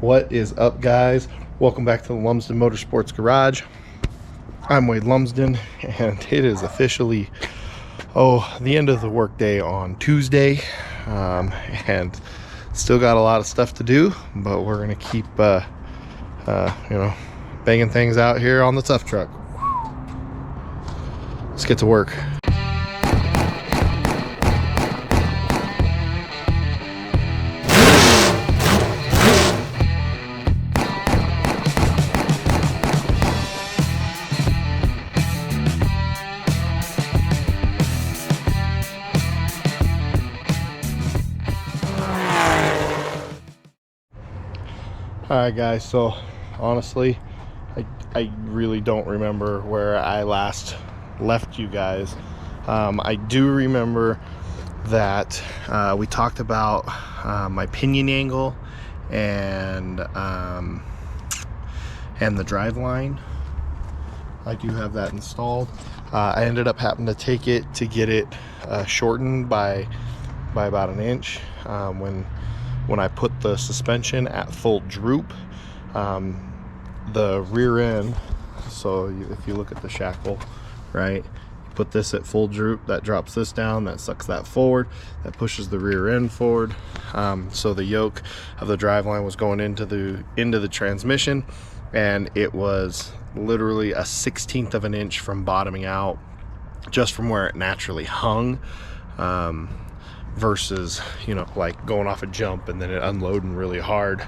What is up, guys? Welcome back to the Lumsden Motorsports Garage. I'm Wade Lumsden, and it is officially the end of the workday on Tuesday, and still got a lot of stuff to do, but we're gonna keep banging things out here on the Tuff Truck. Let's get to work. Alright guys, so honestly I really don't remember where I last left you guys. I do remember that we talked about my pinion angle and the drive line. I do have that installed. I ended up having to take it to get it shortened by about an inch when I put the suspension at full droop. The rear end, so if you look at the shackle, right, you put this at full droop, that drops this down, that sucks that forward, that pushes the rear end forward. So the yoke of the driveline was going into the transmission, and it was literally a 1/16 of an inch from bottoming out, just from where it naturally hung, versus, you know, like going off a jump and then it unloading really hard,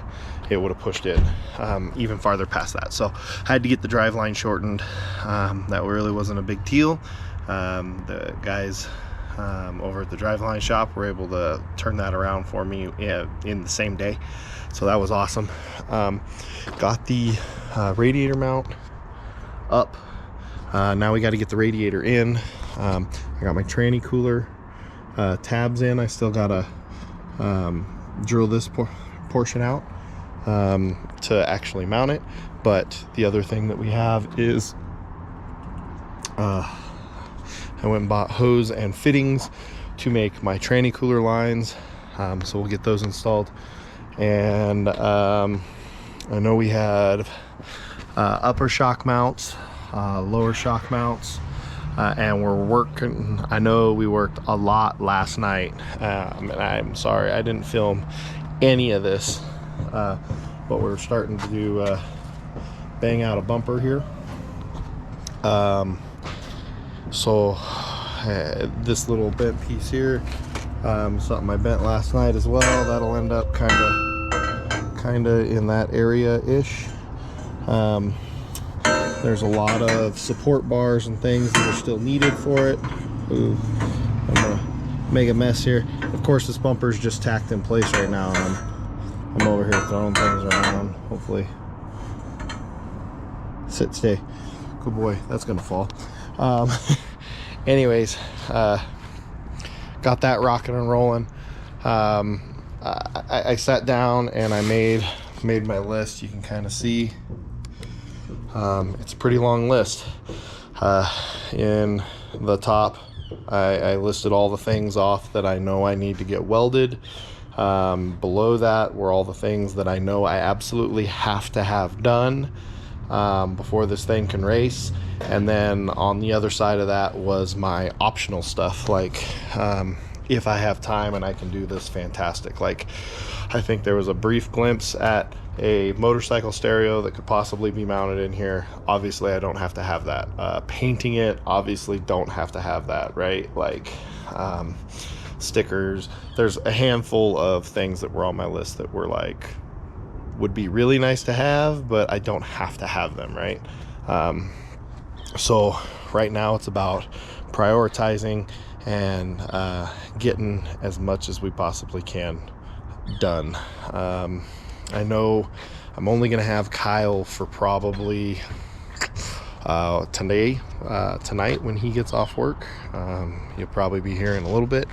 it would have pushed it even farther past that. So I had to get the driveline shortened. That really wasn't a big deal. The guys over at the driveline shop were able to turn that around for me in the same day, so that was awesome. Got the radiator mount up. Now we got to get the radiator in. I got my tranny cooler tabs in. I still gotta drill this portion out to actually mount it. But the other thing that we have is I went and bought hose and fittings to make my tranny cooler lines, so we'll get those installed. And I know we had upper shock mounts, lower shock mounts, and we're working. I know we worked a lot last night, and I'm sorry I didn't film any of this, but we're starting to do bang out a bumper here. So this little bent piece here, something I bent last night as well, that'll end up kind of in that area ish. There's a lot of support bars and things that are still needed for it. Ooh, I'm gonna make a mess here. Of course, this bumper's just tacked in place right now, and I'm over here throwing things around. Hopefully, sit, stay. Good boy, that's gonna fall. Anyways, got that rocking and rolling. I sat down and I made my list. You can kind of see. It's a pretty long list. In the top, I listed all the things off that I know I need to get welded. Below that were all the things that I know I absolutely have to have done before this thing can race. And then on the other side of that was my optional stuff, like if I have time and I can do this, fantastic. Like, I think there was a brief glimpse at a motorcycle stereo that could possibly be mounted in here. Obviously I don't have to have that. Painting it, obviously don't have to have that, right? Like stickers, there's a handful of things that were on my list that were like, would be really nice to have, but I don't have to have them, right? So right now it's about prioritizing and getting as much as we possibly can done. I know I'm only gonna have Kyle for probably tonight when he gets off work. He'll probably be here in a little bit.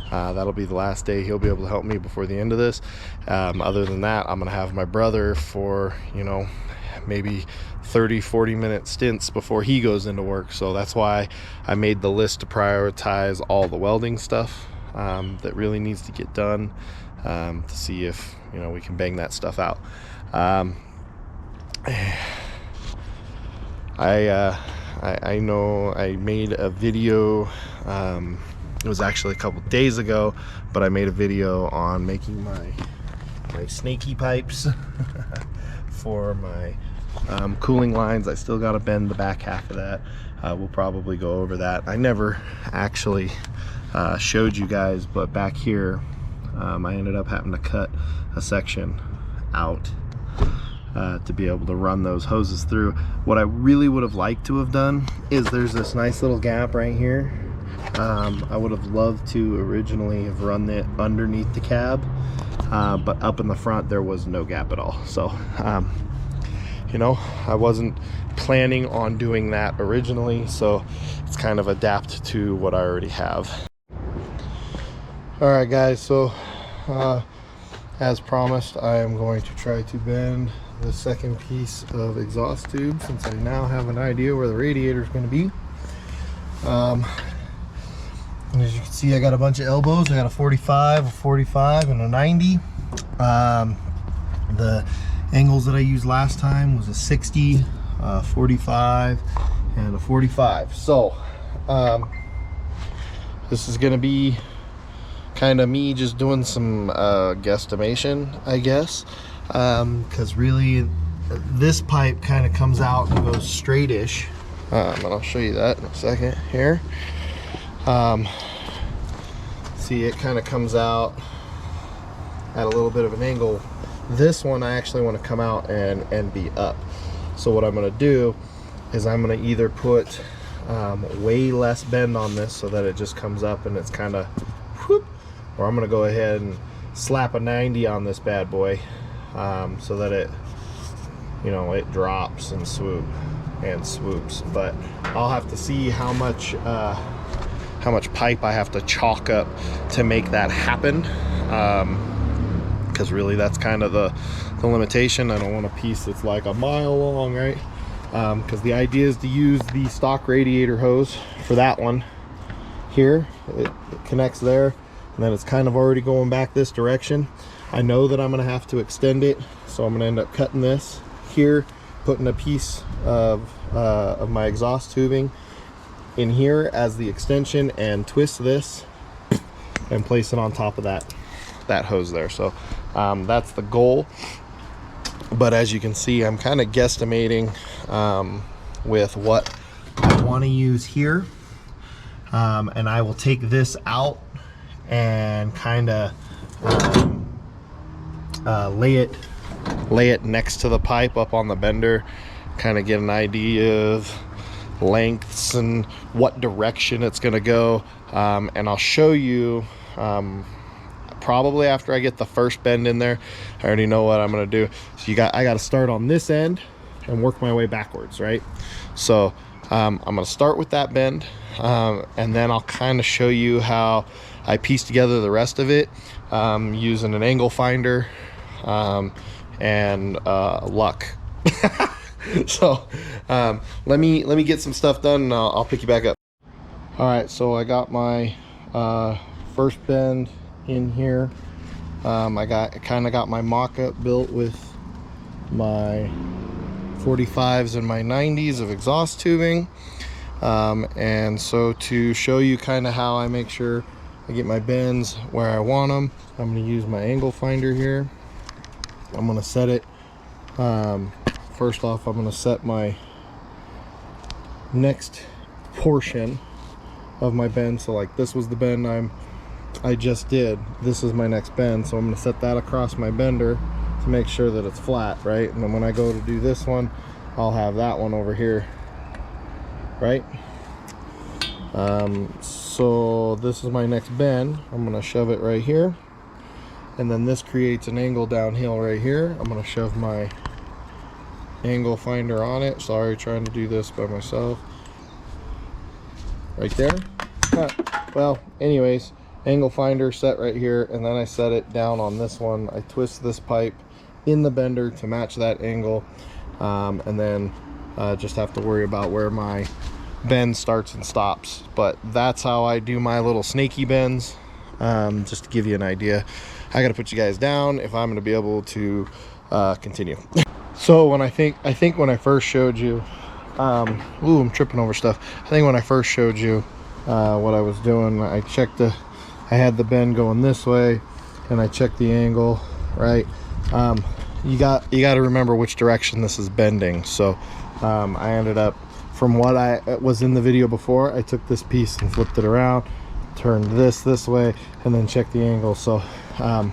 That'll be the last day he'll be able to help me before the end of this. Other than that, I'm gonna have my brother for, you know, maybe 30-40 minute stints before he goes into work. So that's why I made the list to prioritize all the welding stuff that really needs to get done. to see if, you know, we can bang that stuff out. I know I made a video, it was actually a couple days ago, but I made a video on making my snaky pipes for my cooling lines. I still got to bend the back half of that. We'll probably go over that. I never actually showed you guys, but back here I ended up having to cut a section out to be able to run those hoses through. What I really would have liked to have done is there's this nice little gap right here. I would have loved to originally have run it underneath the cab, but up in the front there was no gap at all. So you know, I wasn't planning on doing that originally, so it's kind of adapt to what I already have. All right guys, so as promised, I am going to try to bend the second piece of exhaust tube, since I now have an idea where the radiator is going to be. And as you can see, I got a bunch of elbows. I got a 45, a 45, and a 90. The angles that I used last time was a 60, 45, and a 45. So this is going to be kind of me just doing some guesstimation, I guess, because really this pipe kind of comes out and goes straight-ish, and I'll show you that in a second here. See, it kind of comes out at a little bit of an angle. This one I actually want to come out and be up. So what I'm going to do is I'm going to either put way less bend on this so that it just comes up and it's kind of whoop, or I'm going to go ahead and slap a 90 on this bad boy, so that it, you know, it drops and swoops. But I'll have to see how much pipe I have to chalk up to make that happen, because really that's kind of the limitation. I don't want a piece that's like a mile long, right? Because the idea is to use the stock radiator hose for that one here. It connects there, and then it's kind of already going back this direction. I know that I'm going to have to extend it, so I'm going to end up cutting this here, putting a piece of my exhaust tubing in here as the extension, and twist this and place it on top of that hose there. So that's the goal. But as you can see, I'm kind of guesstimating with what I want to use here, and I will take this out and kind of lay it next to the pipe up on the bender, kind of get an idea of lengths and what direction it's going to go, and I'll show you probably after I get the first bend in there. I already know what I'm going to do. So I got to start on this end and work my way backwards, right? So I'm going to start with that bend, and then I'll kind of show you how I piece together the rest of it, using an angle finder and luck. So let me get some stuff done, and I'll pick you back up. All right, so I got my first bend in here. I kind of got my mock-up built with my 45s and my 90s of exhaust tubing, and so to show you kind of how I make sure I get my bends where I want them, I'm going to use my angle finder here. I'm going to set it, first off I'm going to set my next portion of my bend. So like this was the bend I just did, this is my next bend, so I'm going to set that across my bender to make sure that it's flat, right? And then when I go to do this one, I'll have that one over here, right? So this is my next bend. I'm going to shove it right here, and then this creates an angle downhill right here. I'm going to shove my angle finder on it. Sorry, trying to do this by myself. Right there. Well, anyways, angle finder set right here, and then I set it down on this one. I twist this pipe in the bender to match that angle, and then just have to worry about where my bend starts and stops. But that's how I do my little snaky bends, just to give you an idea. I got to put you guys down if I'm going to be able to continue. So when I think when I first showed you, ooh, I'm tripping over stuff. I think when I first showed you what I was doing, I had the bend going this way, and I checked the angle, right? You got to remember which direction this is bending. So I ended up, from what I was in the video before, I took this piece and flipped it around, turned this way, and then checked the angle. So you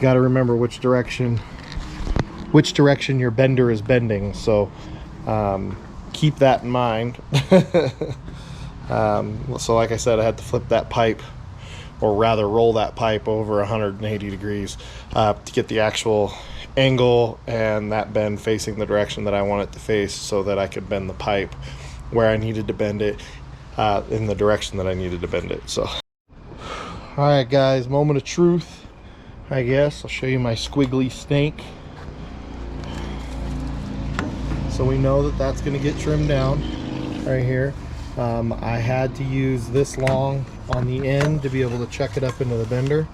got to remember which direction your bender is bending. So keep that in mind. So like I said, I had to flip that pipe, or rather roll that pipe over 180 degrees to get the actual angle and that bend facing the direction that I want it to face, so that I could bend the pipe where I needed to bend it in the direction that I needed to bend it. So all right guys, moment of truth, I guess. I'll show you my squiggly snake. So we know that that's going to get trimmed down right here. I had to use this long on the end to be able to check it up into the bender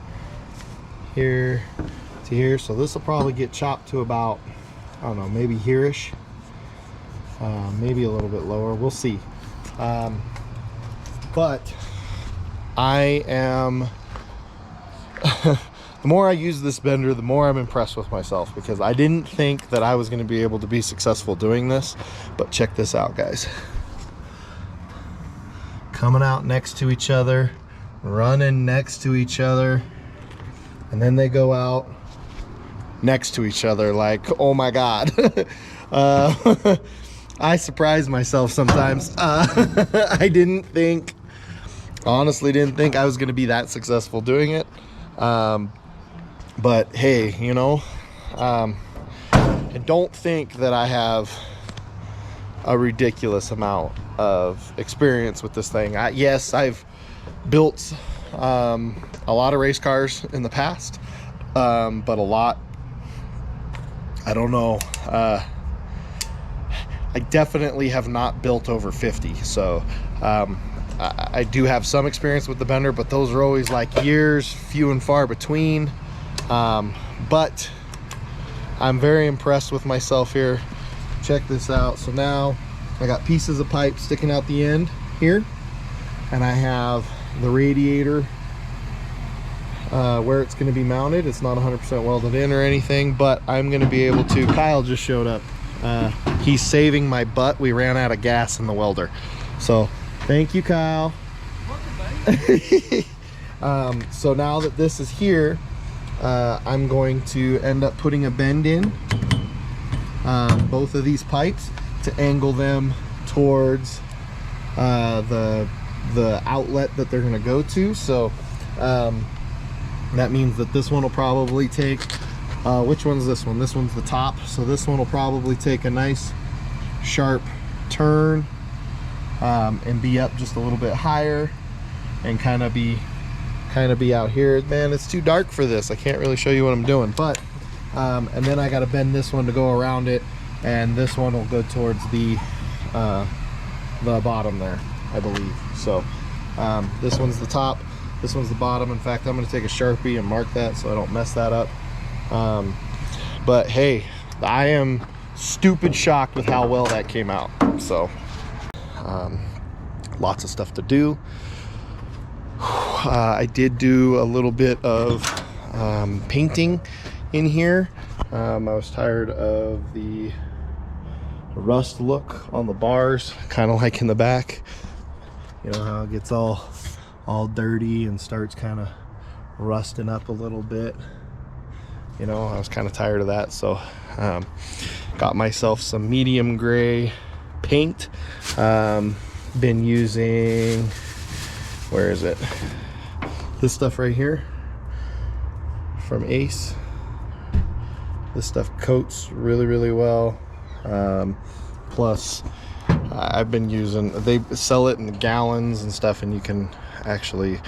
here to here. So this will probably get chopped to about, I don't know, maybe here-ish, maybe a little bit lower, we'll see. But I am the more I use this bender, the more I'm impressed with myself, because I didn't think that I was going to be able to be successful doing this. But check this out, guys. Coming out next to each other, running next to each other, and then they go out next to each other. Like, oh my god. I surprise myself sometimes. I honestly didn't think I was going to be that successful doing it. But hey, you know, I don't think that I have a ridiculous amount of experience with this thing. Yes, I've built a lot of race cars in the past, but a lot, I don't know, I definitely have not built over 50. So I do have some experience with the bender, but those are always like years few and far between. But I'm very impressed with myself here. Check this out. So now I got pieces of pipe sticking out the end here, and I have the radiator where it's going to be mounted. It's not 100% welded in or anything, but I'm going to be able to. Kyle just showed up. He's saving my butt. We ran out of gas in the welder, so thank you, Kyle. So now that this is here, I'm going to end up putting a bend in both of these pipes to angle them towards the outlet that they're going to go to. So that means that this one will probably take, which one's this one? This one's the top. So this one will probably take a nice sharp turn and be up just a little bit higher, and kind of be out here. Man, it's too dark for this. I can't really show you what I'm doing, but and then I got to bend this one to go around it, and this one will go towards the bottom there, I believe. So this one's the top, this one's the bottom. In fact, I'm going to take a Sharpie and mark that so I don't mess that up. But hey, I am stupid shocked with how well that came out. So lots of stuff to do. I did do a little bit of painting in here. I was tired of the rust look on the bars, kind of like in the back. You know how it gets all dirty and starts kind of rusting up a little bit. You know, I was kind of tired of that, so got myself some medium gray paint. Been using, where is it? This stuff right here from Ace. This stuff coats really well. Plus I've been using, they sell it in gallons and stuff, and you can actually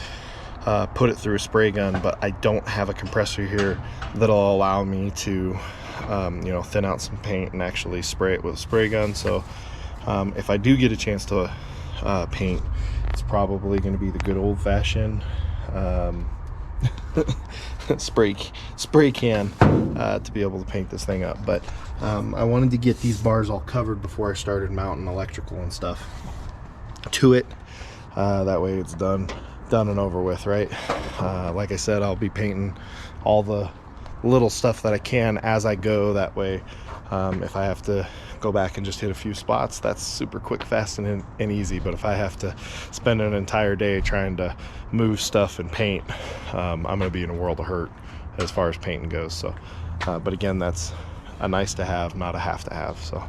put it through a spray gun, but I don't have a compressor here that'll allow me to you know, thin out some paint and actually spray it with a spray gun. So if I do get a chance to paint, it's probably going to be the good old-fashioned spray can to be able to paint this thing up. But I wanted to get these bars all covered before I started mounting electrical and stuff to it. That way it's done and over with, right? Like I said, I'll be painting all the little stuff that I can as I go. That way, if I have to go back and just hit a few spots, that's super quick, fast, and easy. But if I have to spend an entire day trying to move stuff and paint, I'm gonna be in a world of hurt as far as painting goes. So but again, that's a nice to have, not a have to have. So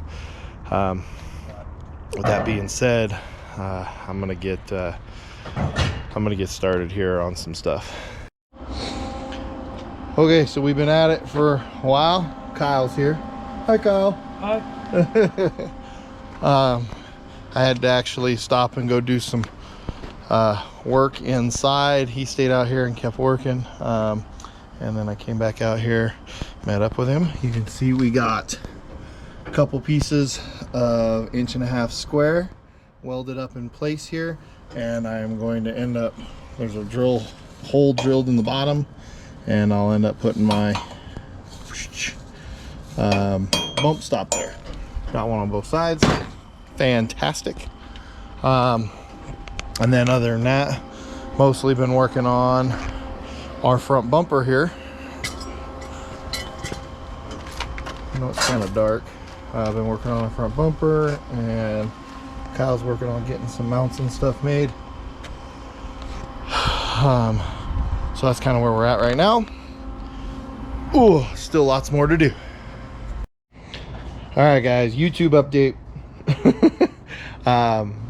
with that being said, I'm gonna get started here on some stuff. Okay, so we've been at it for a while. Kyle's here. Hi, Kyle. Hi. I had to actually stop and go do some work inside. He stayed out here and kept working, and then I came back out here, met up with him. You can see we got a couple pieces of 1.5 inch square welded up in place here, and I am going to end up, there's a hole drilled in the bottom, and I'll end up putting my bump stop there. Got one on both sides. Fantastic. And then other than that, mostly been working on our front bumper here. I know it's kind of dark. I've been working on our front bumper, and Kyle's working on getting some mounts and stuff made. So that's kind of where we're at right now. Ooh, still lots more to do. All right, guys, YouTube update.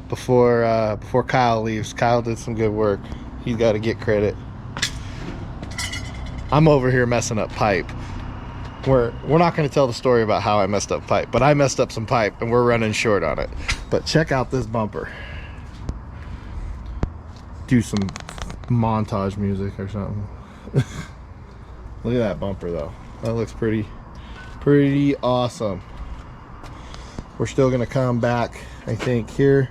Before Kyle leaves, Kyle did some good work. He's got to get credit. I'm over here messing up pipe. We're not going to tell the story about how I messed up pipe, but I messed up some pipe and we're running short on it. But check out this bumper. Do some montage music or something. Look at that bumper though. That looks pretty awesome. We're still going to come back, I think, here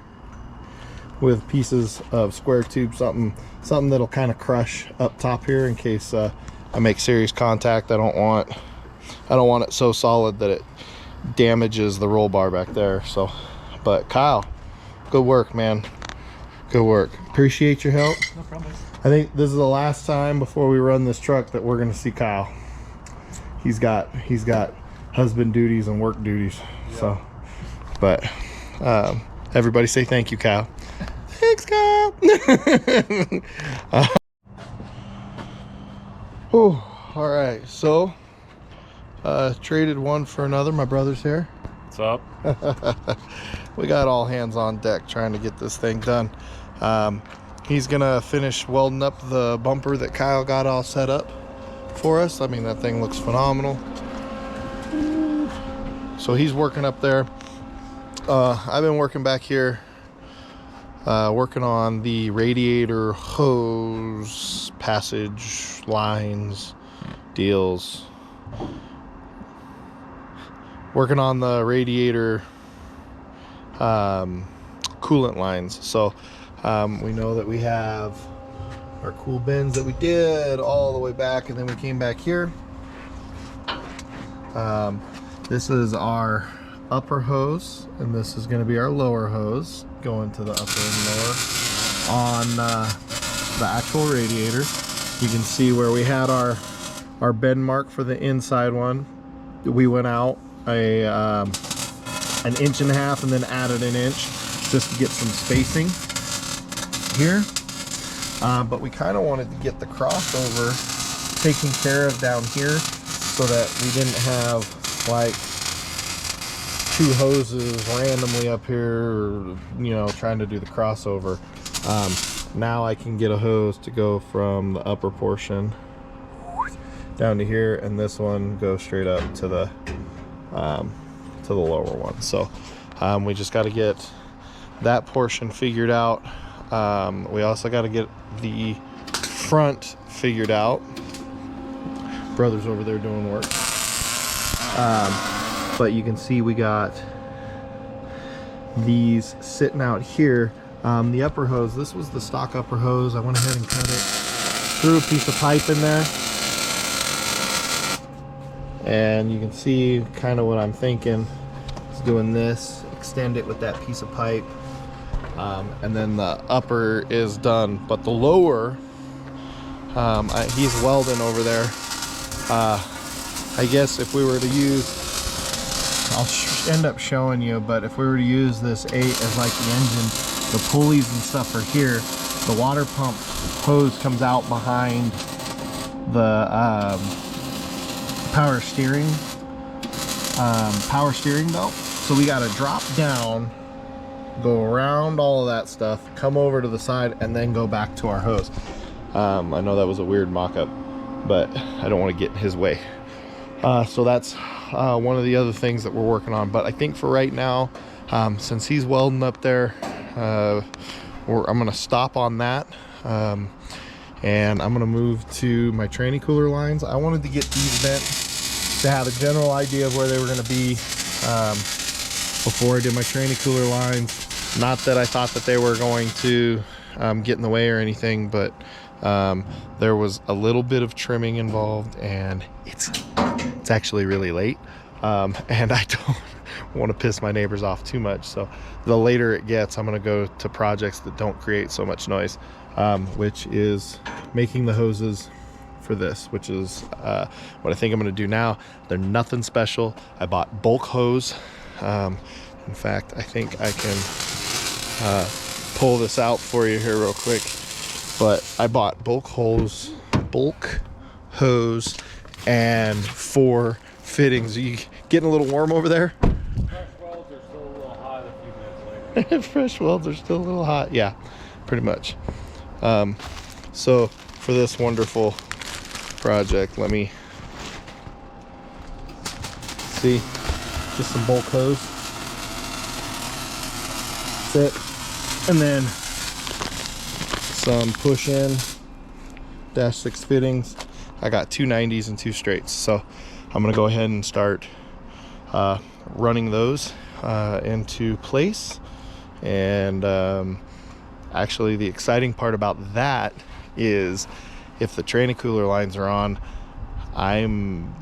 with pieces of square tube, something that'll kind of crush up top here in case I make serious contact. I don't want it so solid that it damages the roll bar back there. So, but Kyle, good work, man. Good work. Appreciate your help. No problem. I think this is the last time before we run this truck that we're going to see Kyle. He's got husband duties and work duties. Yeah. So, but everybody say thank you, Kyle. Thanks, Kyle. All right, so traded one for another. My brother's here. What's up? We got all hands on deck trying to get this thing done. He's gonna finish welding up the bumper that Kyle got all set up for us. I mean, that thing looks phenomenal. So he's working up there. I've been working back here, working on the radiator hose passage lines deals, working on the radiator coolant lines. So we know that we have our cool bins that we did all the way back, and then we came back here. This is our upper hose, and this is going to be our lower hose going to the upper and lower on the actual radiator. You can see where we had our bend mark for the inside one. We went out an 1.5 inches and then added 1 inch just to get some spacing here. But we kind of wanted to get the crossover taken care of down here so that we didn't have like 2 hoses randomly up here, or, you know, trying to do the crossover. Now I can get a hose to go from the upper portion down to here, and this one goes straight up to the lower one. So we just got to get that portion figured out. We also got to get the front figured out. Brother's over there doing work. But you can see we got these sitting out here. The upper hose, this was the stock upper hose. I went ahead and cut it threw a piece of pipe in there, and you can see kind of what I'm thinking. It's doing this, extend it with that piece of pipe, and then the upper is done, but the lower, he's welding over there. I guess if we were to use, I'll end up showing you, but if we were to use this 8 as like the engine, the pulleys and stuff are here. The water pump hose comes out behind the power steering belt. So we got to drop down, go around all of that stuff, come over to the side, and then go back to our hose. I know that was a weird mock-up, but I don't want to get in his way. So that's one of the other things that we're working on. But I think for right now, since he's welding up there, I'm going to stop on that, and I'm going to move to my tranny cooler lines. I wanted to get these bent to have a general idea of where they were going to be before I did my tranny cooler lines. Not that I thought that they were going to get in the way or anything, but there was a little bit of trimming involved, and it's actually really late, and I don't want to piss my neighbors off too much. So the later it gets, I'm going to go to projects that don't create so much noise, which is making the hoses for this, which is what I think I'm going to do now. They're nothing special. I bought bulk hose. In fact, I think I can pull this out for you here real quick, but I bought bulk hose and 4 fittings. Are you getting a little warm over there? Fresh welds are still a little hot a few minutes later. Fresh welds are still a little hot. Yeah, pretty much. So for this wonderful project, let me see, just some bulk hose. That's it. And then some push in -6 fittings. I got 2 90s and 2 straights, so I'm gonna go ahead and start running those into place. And actually the exciting part about that is if the tranny cooler lines are on, I'm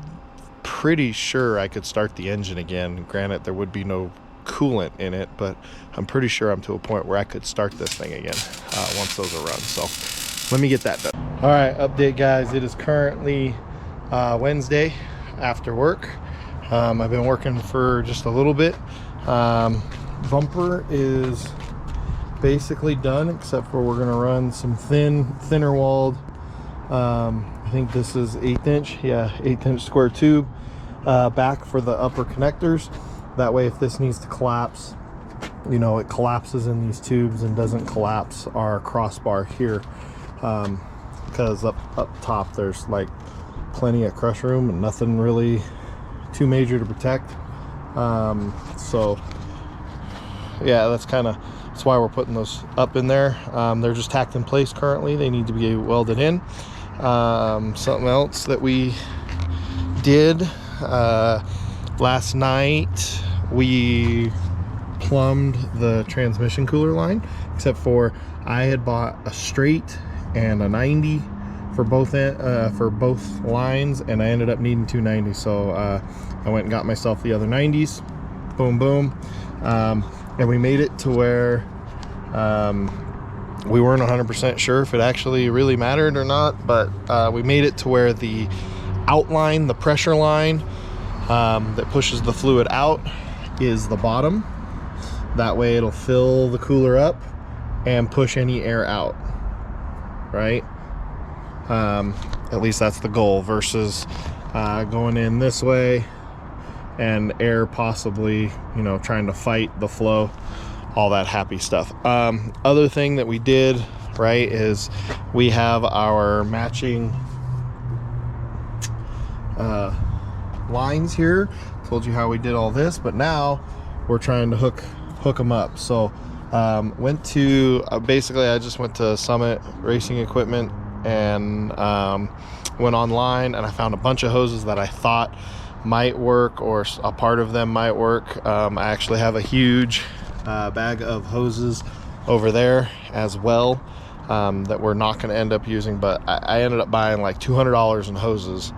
pretty sure I could start the engine again. Granted, there would be no coolant in it, but I'm pretty sure I'm to a point where I could start this thing again once those are run. So let me get that done. All right, update guys, it is currently Wednesday after work. I've been working for just a little bit. Bumper is basically done, except for we're gonna run some thinner walled, I think this is 1/8 inch, yeah, 1/8 inch square tube back for the upper connectors. That way if this needs to collapse, you know, it collapses in these tubes and doesn't collapse our crossbar here, because up top there's like plenty of crush room and nothing really too major to protect. So yeah, that's why we're putting those up in there. They're just tacked in place currently. They need to be welded in. Something else that we did last night, we plumbed the transmission cooler line, except for I had bought a straight and a 90 for both lines, and I ended up needing 2 90s, so I went and got myself the other 90s. Boom boom. And we made it to where we weren't 100% sure if it actually really mattered or not, but we made it to where the outline, the pressure line that pushes the fluid out, is the bottom. That way it'll fill the cooler up and push any air out, right? At least that's the goal, versus going in this way and air possibly, you know, trying to fight the flow, all that happy stuff. Other thing that we did, right, is we have our matching lines here. Told you how we did all this, but now we're trying to hook them up. So went to basically I just went to Summit Racing Equipment and went online, and I found a bunch of hoses that I thought might work, or a part of them might work. I actually have a huge bag of hoses over there as well. that we're not going to end up using, but I ended up buying like $200 in hoses,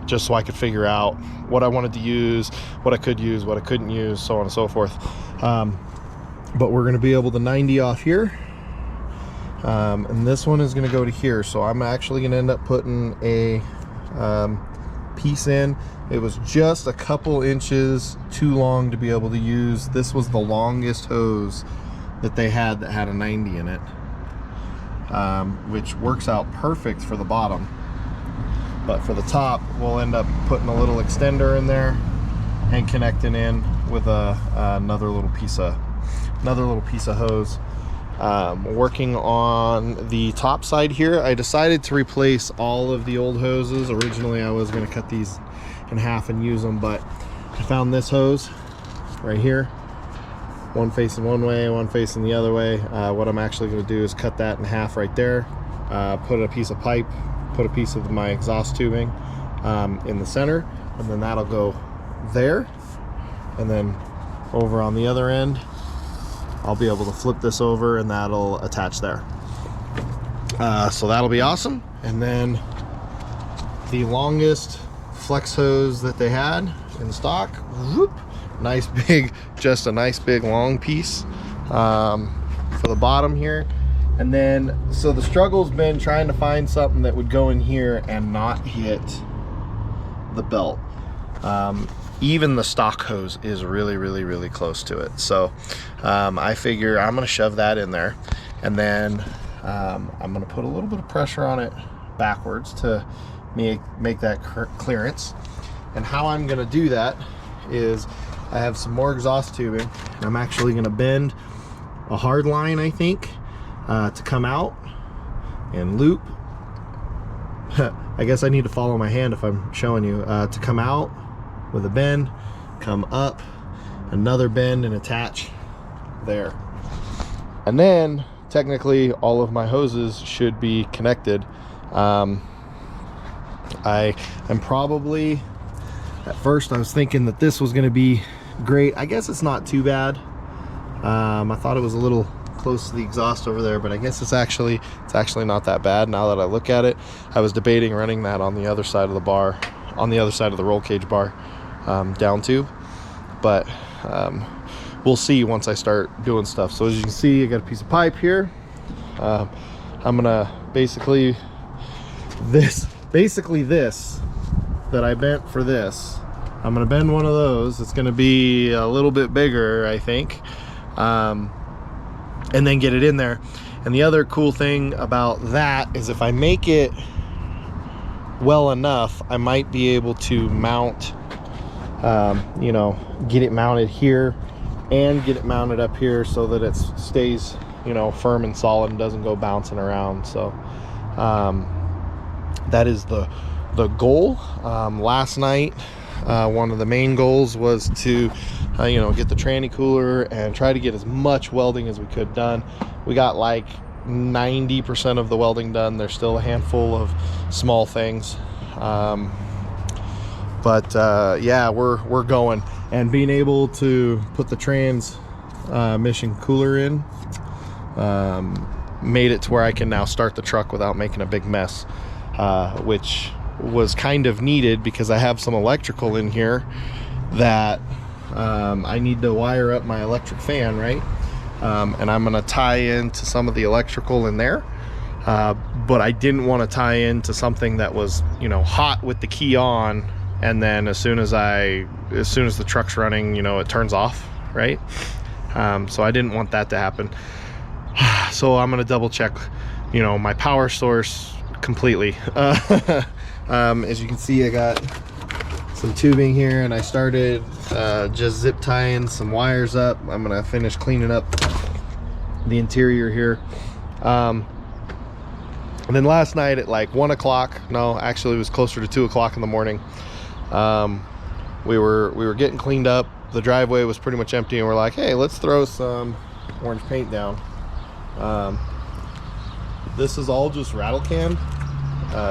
just so I could figure out what I wanted to use, what I could use, what I couldn't use, so on and so forth. But we're going to be able to 90 off here, and this one is going to go to here. So I'm actually going to end up putting a piece in. It was just a couple inches too long to be able to use. This was the longest hose that they had that had a 90 in it, which works out perfect for the bottom. But for the top, we'll end up putting a little extender in there and connecting in with another little piece of hose. Working on the top side here, I decided to replace all of the old hoses. Originally, I was going to cut these in half and use them, but I found this hose right here, one facing one way, one facing the other way. What I'm actually going to do is cut that in half right there, put a piece of pipe, put a piece of my exhaust tubing in the center, and then that'll go there, and then over on the other end I'll be able to flip this over and that'll attach there. So that'll be awesome. And then the longest flex hose that they had in stock, whoop, nice big, just a nice big long piece for the bottom here. And then, so the struggle's been trying to find something that would go in here and not hit the belt. Even the stock hose is really close to it. So I figure I'm gonna shove that in there, and then I'm gonna put a little bit of pressure on it backwards to make that clearance. And how I'm gonna do that is I have some more exhaust tubing, and I'm actually gonna bend a hard line, I think, to come out and loop. I guess I need to follow my hand if I'm showing you, to come out with a bend, come up, another bend, and attach there. And then technically all of my hoses should be connected. I'm probably, at first I was thinking that this was going to be great. I guess it's not too bad. I thought it was a little close to the exhaust over there, but I guess it's actually not that bad now that I look at it. I was debating running that on the other side of the bar, on the other side of the roll cage bar, down tube, but we'll see once I start doing stuff. So as you can see, I got a piece of pipe here. I'm gonna basically this that I bent for this, I'm gonna bend one of those. It's gonna be a little bit bigger, I think, and then get it in there. And the other cool thing about that is if I make it well enough, I might be able to mount, you know, get it mounted here and get it mounted up here so that it stays, you know, firm and solid and doesn't go bouncing around. So that is the goal. Last night, one of the main goals was to you know, get the tranny cooler and try to get as much welding as we could done. We got like 90% of the welding done. There's still a handful of small things, but yeah, we're going. And being able to put the transmission cooler in made it to where I can now start the truck without making a big mess, which was kind of needed because I have some electrical in here that I need to wire up my electric fan, right? And I'm gonna tie into some of the electrical in there, but I didn't want to tie into something that was, you know, hot with the key on, and then as soon as the truck's running, you know, it turns off, right? So I didn't want that to happen. So I'm gonna double check, you know, my power source completely. As you can see, I got some tubing here, and I started just zip tying some wires up. I'm gonna finish cleaning up the interior here, and then last night at like 1 o'clock, no, actually it was closer to 2 o'clock in the morning, we were getting cleaned up. The driveway was pretty much empty, and we're like, hey, let's throw some orange paint down. This is all just rattle can,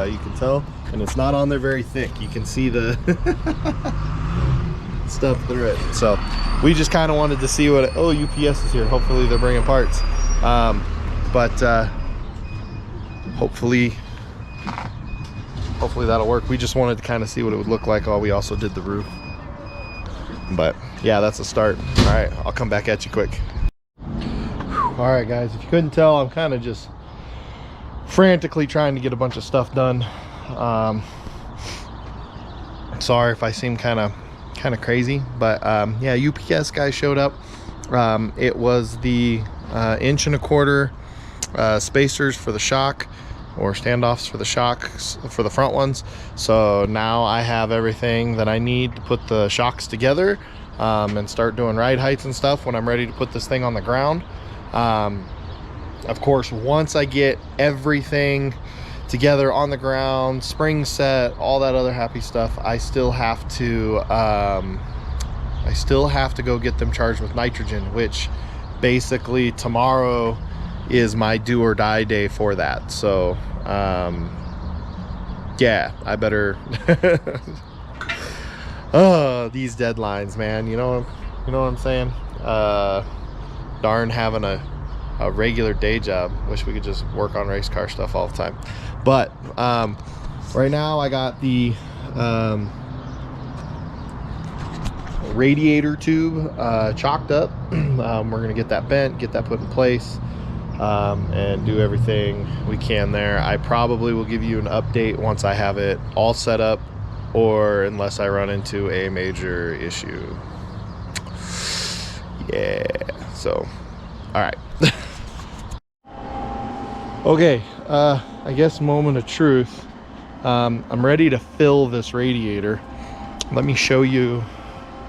you can tell, and it's not on there very thick. You can see the stuff through it. So we just kind of wanted to see what oh, UPS is here. Hopefully they're bringing parts. but hopefully that'll work. We just wanted to kind of see what it would look like while we also did the roof. But yeah, that's a start. All right, I'll come back at you quick. All right, guys, if you couldn't tell, I'm kind of just frantically trying to get a bunch of stuff done. Sorry if I seem kind of crazy, but yeah, UPS guy showed up. It was the 1.25 inch spacers for the shock, or standoffs for the shocks for the front ones. So now I have everything that I need to put the shocks together and start doing ride heights and stuff when I'm ready to put this thing on the ground. Of course, once I get everything together on the ground, spring set, all that other happy stuff, I still have to go get them charged with nitrogen, which basically tomorrow is my do or die day for that. So yeah, I better oh, these deadlines, man, you know what I'm saying? Darn having a regular day job. Wish we could just work on race car stuff all the time. But right now I got the radiator tube chalked up. We're gonna get that bent, get that put in place, and do everything we can there. I probably will give you an update once I have it all set up, or unless I run into a major issue. Yeah, so all right. Okay, I guess moment of truth. I'm ready to fill this radiator. Let me show you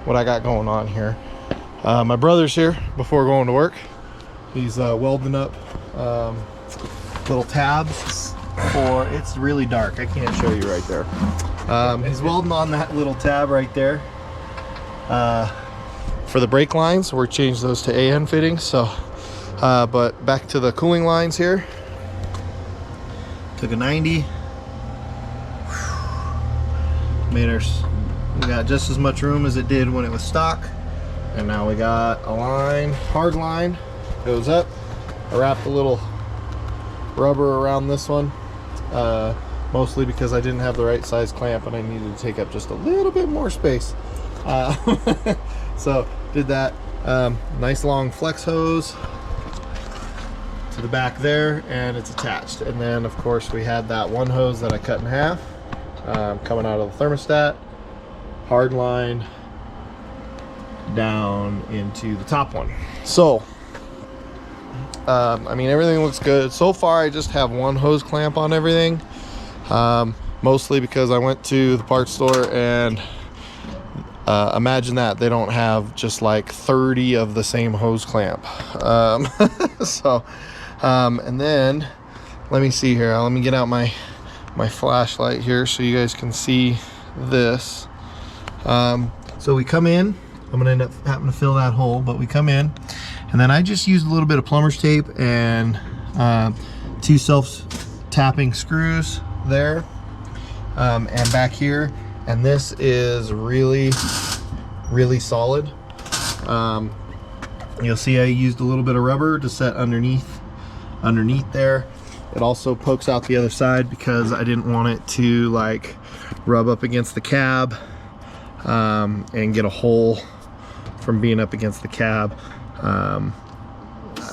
what I got going on here. My brother's here before going to work. He's welding up little tabs for, it's really dark, I can't show you right there. He's welding on that little tab right there for the brake lines. We're changing those to AN fittings. So but back to the cooling lines here. Took a 90, made our, we got just as much room as it did when it was stock, and now we got a line, hard line, goes up. I wrapped a little rubber around this one, mostly because I didn't have the right size clamp and I needed to take up just a little bit more space. So did that. Nice long flex hose to the back there, and it's attached. And then of course we had that one hose that I cut in half, coming out of the thermostat, hard line down into the top one. So I mean, everything looks good so far. I just have one hose clamp on everything, mostly because I went to the parts store, and imagine that they don't have just like 30 of the same hose clamp. So and then let me see here, let me get out my flashlight here so you guys can see this. So we come in, I'm gonna end up having to fill that hole, but we come in, and then I just used a little bit of plumber's tape and 2 self-tapping screws there, and back here, and this is really solid. You'll see I used a little bit of rubber to set underneath there. It also pokes out the other side because I didn't want it to like rub up against the cab and get a hole from being up against the cab.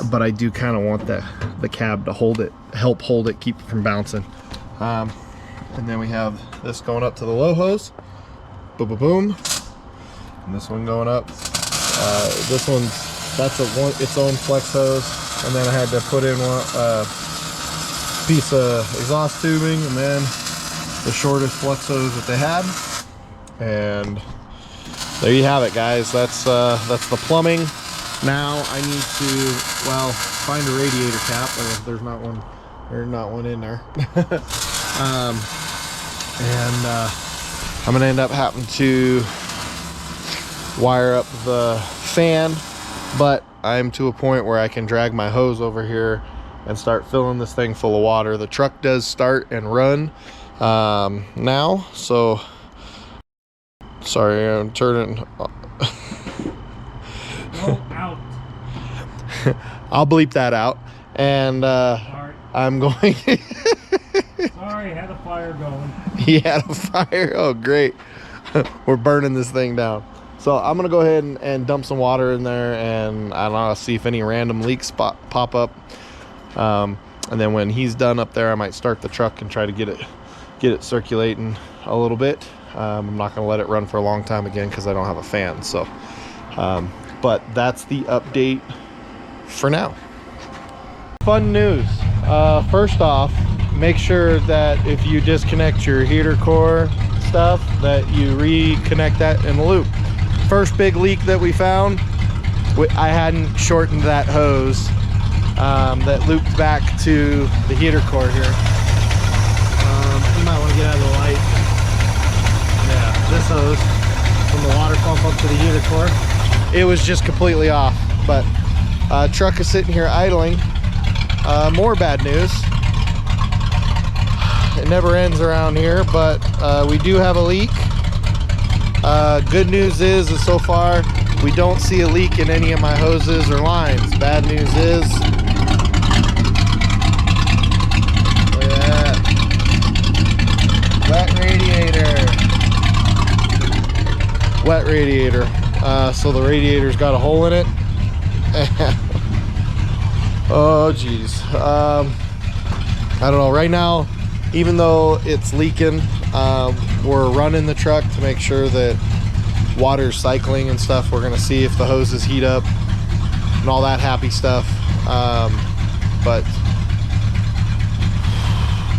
But I do kind of want the cab to hold it, help hold it, keep it from bouncing. And then we have this going up to the low hose, boom, boom, boom, and this one going up. This one's, that's its own flex hose, and then I had to put in one piece of exhaust tubing, and then the shortest flex hose that they had. And there you have it, guys. That's the plumbing. Now I need to, well, find a radiator cap. There's not one in there. And I'm gonna end up having to wire up the fan, but I'm to a point where I can drag my hose over here and start filling this thing full of water. The truck does start and run now, so sorry, I'm turning. Go out. I'll bleep that out. and Sorry. I'm going. Sorry, had a fire going. He had a fire. Oh, great. We're burning this thing down. So I'm gonna go ahead and dump some water in there, and I don't know, see if any random leaks pop up. And then when he's done up there, I might start the truck and try to get it circulating a little bit. I'm not gonna let it run for a long time again because I don't have a fan. So, but that's the update for now. Fun news. First off, make sure that if you disconnect your heater core stuff, that you reconnect that in the loop. First big leak that we found, I hadn't shortened that hose that looped back to the heater core here. You might want to get out of the light. Yeah, this hose from the water pump up to the heater core, it was just completely off. But truck is sitting here idling. More bad news. It never ends around here, but we do have a leak. Good news is so far we don't see a leak in any of my hoses or lines. Bad news is, look at that, wet radiator. So the radiator's got a hole in it. Oh geez. I don't know, right now, even though it's leaking, we're running the truck to make sure that water's cycling and stuff. We're gonna see if the hoses heat up and all that happy stuff. But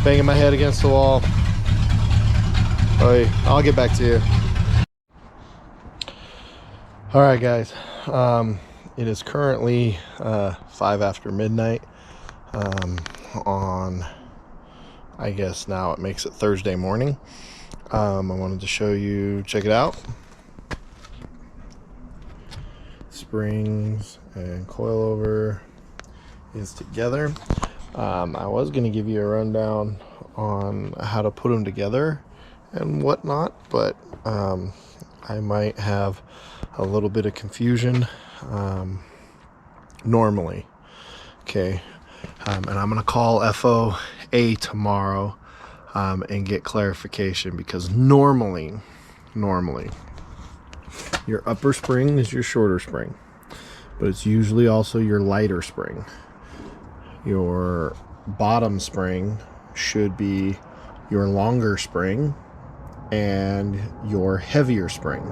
banging my head against the wall. Alright, I'll get back to you. All right, guys. It is currently 5 after midnight on, I guess now it makes it Thursday morning. I wanted to show you, check it out. Springs and coilover is together. I was going to give you a rundown on how to put them together and whatnot, but I might have a little bit of confusion normally. Okay. And I'm going to call FOA tomorrow and get clarification, because normally your upper spring is your shorter spring, but it's usually also your lighter spring. Your bottom spring should be your longer spring and your heavier spring.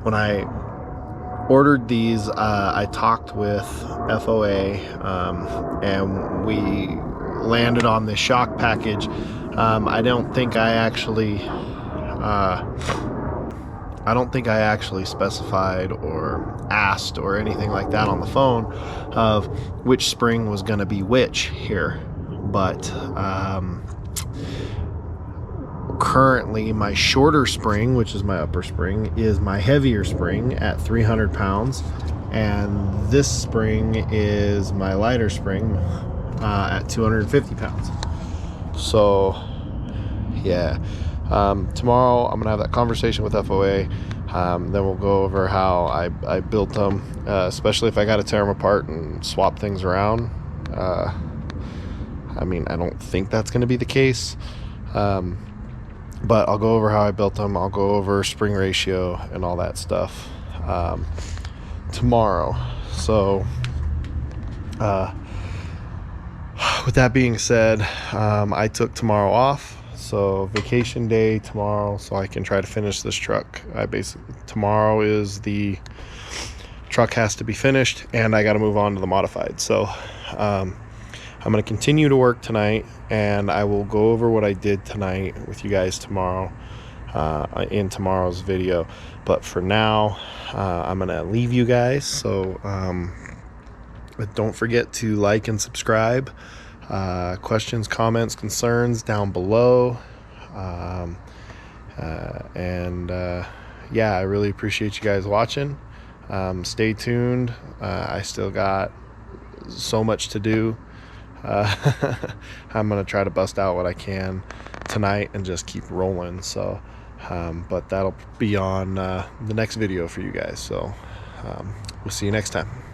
When I ordered these, I talked with FOA and we landed on the shock package. I don't think I actually specified or asked or anything like that on the phone of which spring was going to be which here, but currently my shorter spring, which is my upper spring, is my heavier spring at 300 pounds, and this spring is my lighter spring at 250 pounds. So yeah, tomorrow I'm gonna have that conversation with FOA. Then we'll go over how I built them, especially if I got to tear them apart and swap things around. I mean, I don't think that's going to be the case, but I'll go over how I built them. I'll go over spring ratio and all that stuff tomorrow. So with that being said, I took tomorrow off. So vacation day tomorrow, so I can try to finish this truck. Tomorrow is the truck has to be finished, and I got to move on to the modified. So I'm going to continue to work tonight, and I will go over what I did tonight with you guys tomorrow in tomorrow's video. But for now, I'm going to leave you guys. So don't forget to like and subscribe. Questions, comments, concerns down below. Yeah, I really appreciate you guys watching. Stay tuned. I still got so much to do. I'm gonna try to bust out what I can tonight and just keep rolling. So but that'll be on the next video for you guys. So We'll see you next time.